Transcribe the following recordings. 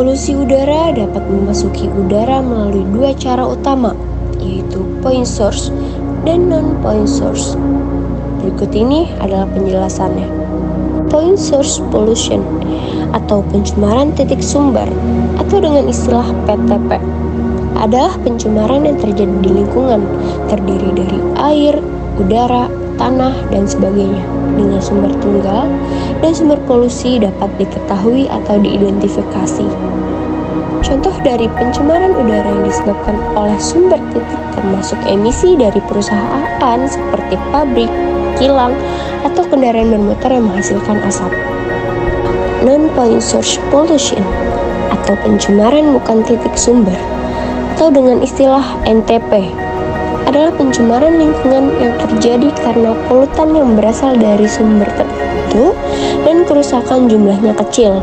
Polusi udara dapat memasuki udara melalui dua cara utama, yaitu point source dan non-point source. Berikut ini adalah penjelasannya. Point source pollution atau pencemaran titik sumber atau dengan istilah PTP adalah pencemaran yang terjadi di lingkungan, terdiri dari air, udara, tanah, dan sebagainya dengan sumber tunggal, dan sumber polusi dapat diketahui atau diidentifikasi. Contoh dari pencemaran udara yang disebabkan oleh sumber titik termasuk emisi dari perusahaan seperti pabrik, kilang, atau kendaraan bermotor yang menghasilkan asap. Non-point source pollution atau pencemaran bukan titik sumber atau dengan istilah NTP adalah pencemaran lingkungan yang terjadi karena polutan yang berasal dari sumber tertentu dan kerusakan jumlahnya kecil.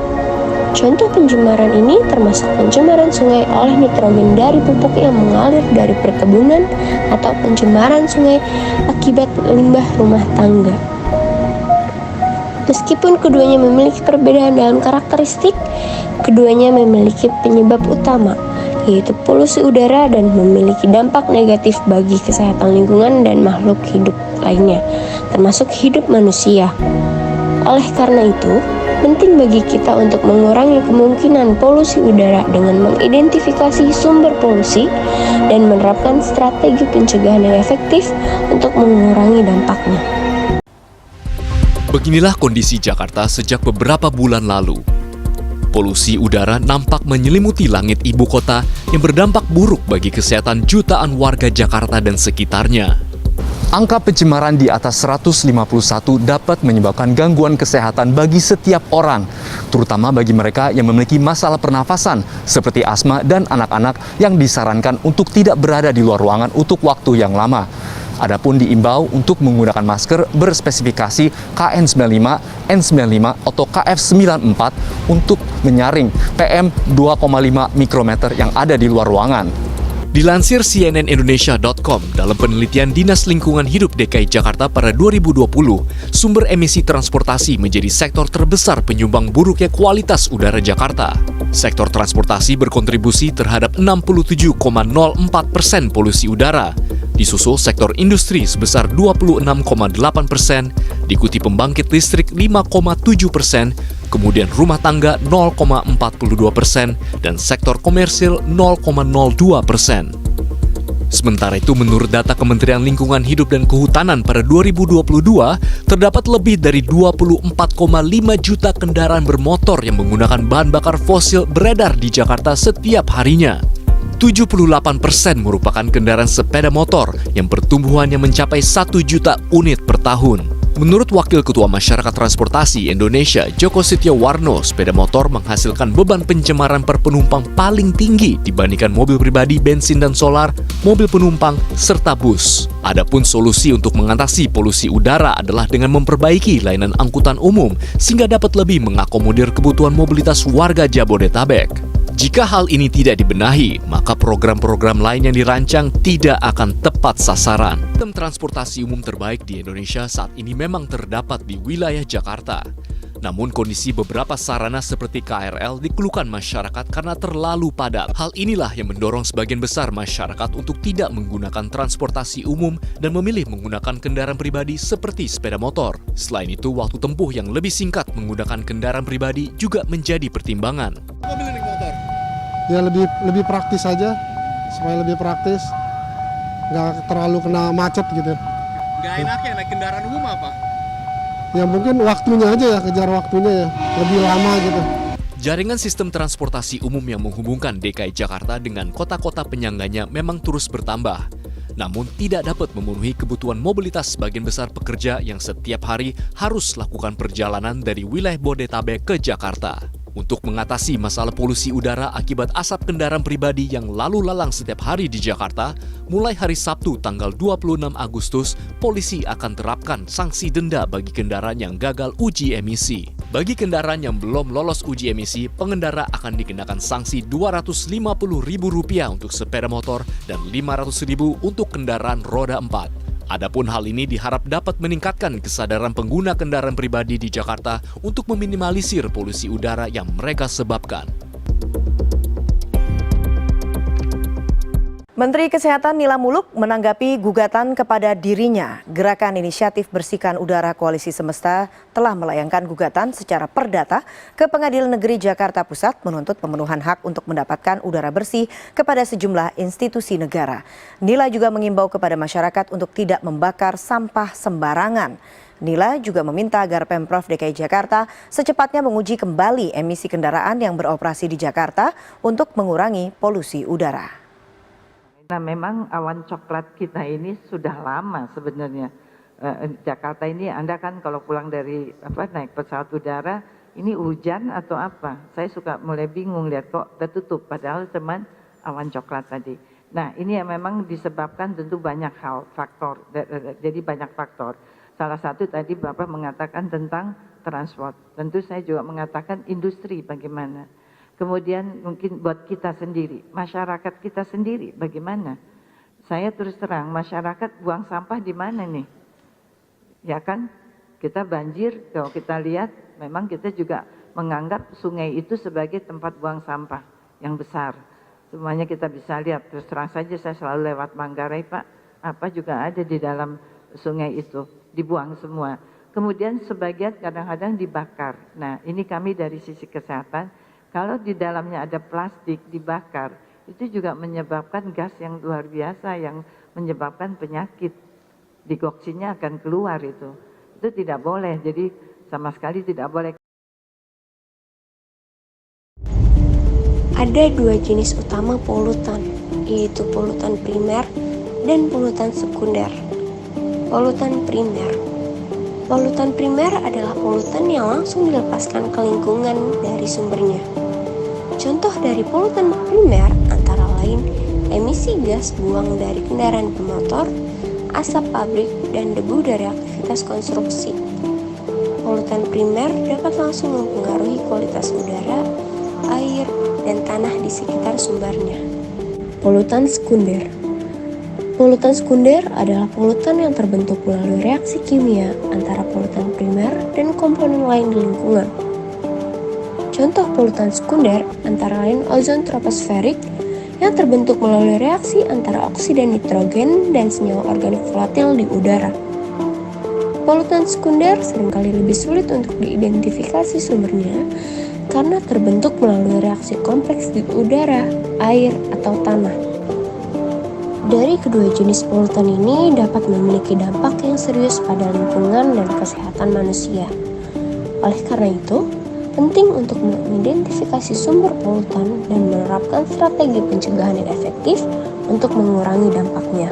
Contoh pencemaran ini termasuk pencemaran sungai oleh nitrogen dari pupuk yang mengalir dari perkebunan atau pencemaran sungai akibat limbah rumah tangga. Meskipun keduanya memiliki perbedaan dalam karakteristik, keduanya memiliki penyebab utama, yaitu polusi udara dan memiliki dampak negatif bagi kesehatan lingkungan dan makhluk hidup lainnya, termasuk hidup manusia. Oleh karena itu, penting bagi kita untuk mengurangi kemungkinan polusi udara dengan mengidentifikasi sumber polusi dan menerapkan strategi pencegahan yang efektif untuk mengurangi dampaknya. Beginilah kondisi Jakarta sejak beberapa bulan lalu. Polusi udara nampak menyelimuti langit ibu kota yang berdampak buruk bagi kesehatan jutaan warga Jakarta dan sekitarnya. Angka pencemaran di atas 151 dapat menyebabkan gangguan kesehatan bagi setiap orang, terutama bagi mereka yang memiliki masalah pernafasan seperti asma dan anak-anak yang disarankan untuk tidak berada di luar ruangan untuk waktu yang lama. Adapun diimbau untuk menggunakan masker berspesifikasi KN95, N95 atau KF94 untuk menyaring PM 2,5 mikrometer yang ada di luar ruangan. Dilansir cnnindonesia.com, dalam penelitian Dinas Lingkungan Hidup DKI Jakarta pada 2020, sumber emisi transportasi menjadi sektor terbesar penyumbang buruknya kualitas udara Jakarta. Sektor transportasi berkontribusi terhadap 67,04% polusi udara, disusul sektor industri sebesar 26,8%, diikuti pembangkit listrik 5,7%, kemudian rumah tangga 0,42%, dan sektor komersil 0,02%. Sementara itu, menurut data Kementerian Lingkungan Hidup dan Kehutanan pada 2022, terdapat lebih dari 24,5 juta kendaraan bermotor yang menggunakan bahan bakar fosil beredar di Jakarta setiap harinya. 78% merupakan kendaraan sepeda motor yang pertumbuhannya mencapai 1 juta unit per tahun. Menurut Wakil Ketua Masyarakat Transportasi Indonesia, Joko Setiawarno, sepeda motor menghasilkan beban pencemaran per penumpang paling tinggi dibandingkan mobil pribadi, bensin dan solar, mobil penumpang, serta bus. Adapun solusi untuk mengatasi polusi udara adalah dengan memperbaiki layanan angkutan umum sehingga dapat lebih mengakomodir kebutuhan mobilitas warga Jabodetabek. Jika hal ini tidak dibenahi, maka program-program lain yang dirancang tidak akan tepat sasaran. Sistem transportasi umum terbaik di Indonesia saat ini memang terdapat di wilayah Jakarta. Namun kondisi beberapa sarana seperti KRL dikeluhkan masyarakat karena terlalu padat. Hal inilah yang mendorong sebagian besar masyarakat untuk tidak menggunakan transportasi umum dan memilih menggunakan kendaraan pribadi seperti sepeda motor. Selain itu, waktu tempuh yang lebih singkat menggunakan kendaraan pribadi juga menjadi pertimbangan. Ya lebih praktis aja, supaya lebih praktis, nggak terlalu kena macet gitu. Nggak enaknya naik kendaraan umum apa? Ya mungkin waktunya aja ya, kejar waktunya ya, lebih lama gitu. Jaringan sistem transportasi umum yang menghubungkan DKI Jakarta dengan kota-kota penyangganya memang terus bertambah. Namun tidak dapat memenuhi kebutuhan mobilitas sebagian besar pekerja yang setiap hari harus lakukan perjalanan dari wilayah Bodetabek ke Jakarta. Untuk mengatasi masalah polusi udara akibat asap kendaraan pribadi yang lalu lalang setiap hari di Jakarta, mulai hari Sabtu tanggal 26 Agustus, polisi akan terapkan sanksi denda bagi kendaraan yang gagal uji emisi. Bagi kendaraan yang belum lolos uji emisi, pengendara akan dikenakan sanksi Rp250.000 untuk sepeda motor dan Rp500.000 untuk kendaraan roda 4. Adapun hal ini diharap dapat meningkatkan kesadaran pengguna kendaraan pribadi di Jakarta untuk meminimalisir polusi udara yang mereka sebabkan. Menteri Kesehatan Nila Muluk menanggapi gugatan kepada dirinya. Gerakan Inisiatif Bersihkan Udara Koalisi Semesta telah melayangkan gugatan secara perdata ke Pengadilan Negeri Jakarta Pusat menuntut pemenuhan hak untuk mendapatkan udara bersih kepada sejumlah institusi negara. Nila juga mengimbau kepada masyarakat untuk tidak membakar sampah sembarangan. Nila juga meminta agar Pemprov DKI Jakarta secepatnya menguji kembali emisi kendaraan yang beroperasi di Jakarta untuk mengurangi polusi udara. Nah, memang awan coklat kita ini sudah lama sebenarnya. Jakarta ini Anda kan kalau pulang dari naik pesawat udara, ini hujan atau apa? Saya suka mulai bingung lihat kok tertutup padahal cuman awan coklat tadi. Nah, ini yang memang disebabkan tentu banyak hal, faktor. Jadi banyak faktor. Salah satu tadi Bapak mengatakan tentang transport. Tentu saya juga mengatakan industri bagaimana. Kemudian mungkin buat kita sendiri, masyarakat kita sendiri bagaimana? Saya terus terang, masyarakat buang sampah di mana nih? Ya kan, kita banjir, kalau kita lihat memang kita juga menganggap sungai itu sebagai tempat buang sampah yang besar. Semuanya kita bisa lihat, terus terang saja saya selalu lewat Manggarai Pak, apa juga ada di dalam sungai itu, dibuang semua. Kemudian sebagian kadang-kadang dibakar. Nah, ini kami dari sisi kesehatan, kalau di dalamnya ada plastik dibakar, itu juga menyebabkan gas yang luar biasa yang menyebabkan penyakit. Digoksinya akan keluar itu. Itu tidak boleh, jadi sama sekali tidak boleh. Ada dua jenis utama polutan, yaitu polutan primer dan polutan sekunder. Polutan primer. Polutan primer adalah polutan yang langsung dilepaskan ke lingkungan dari sumbernya. Contoh dari polutan primer antara lain emisi gas buang dari kendaraan bermotor, asap pabrik, dan debu dari aktivitas konstruksi. Polutan primer dapat langsung mempengaruhi kualitas udara, air, dan tanah di sekitar sumbernya. Polutan sekunder. Polutan sekunder adalah polutan yang terbentuk melalui reaksi kimia antara polutan primer dan komponen lain di lingkungan. Contoh polutan sekunder antara lain ozon troposferik yang terbentuk melalui reaksi antara oksida nitrogen dan senyawa organik volatil di udara. Polutan sekunder seringkali lebih sulit untuk diidentifikasi sumbernya karena terbentuk melalui reaksi kompleks di udara, air, atau tanah. Dari kedua jenis polutan ini dapat memiliki dampak yang serius pada lingkungan dan kesehatan manusia. Oleh karena itu, penting untuk mengidentifikasi sumber polutan dan menerapkan strategi pencegahan yang efektif untuk mengurangi dampaknya.